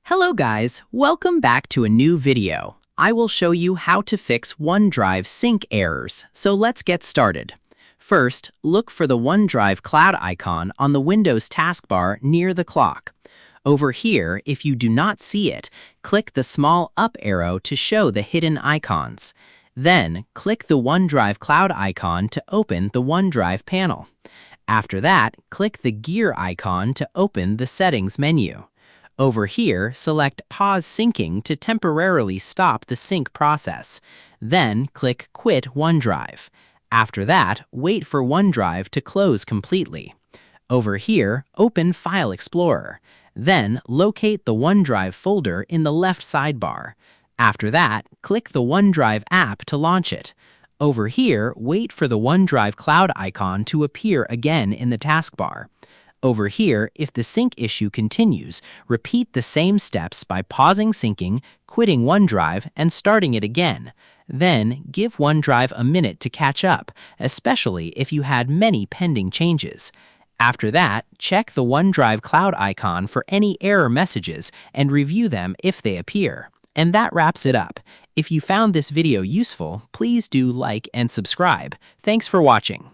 Hello guys, welcome back to a new video. I will show you how to fix OneDrive sync errors, so let's get started. First, look for the OneDrive cloud icon on the Windows taskbar near the clock. Over here, if you do not see it, click the small up arrow to show the hidden icons. Then, click the OneDrive cloud icon to open the OneDrive panel. After that, click the gear icon to open the settings menu. Over here, select Pause Syncing to temporarily stop the sync process. Then click Quit OneDrive. After that, wait for OneDrive to close completely. Over here, open File Explorer. Then locate the OneDrive folder in the left sidebar. After that, click the OneDrive app to launch it. Over here, wait for the OneDrive cloud icon to appear again in the taskbar. Over here, if the sync issue continues, repeat the same steps by pausing syncing, quitting OneDrive, and starting it again. Then, give OneDrive a minute to catch up, especially if you had many pending changes. After that, check the OneDrive cloud icon for any error messages and review them if they appear. And that wraps it up. If you found this video useful, please do like and subscribe. Thanks for watching.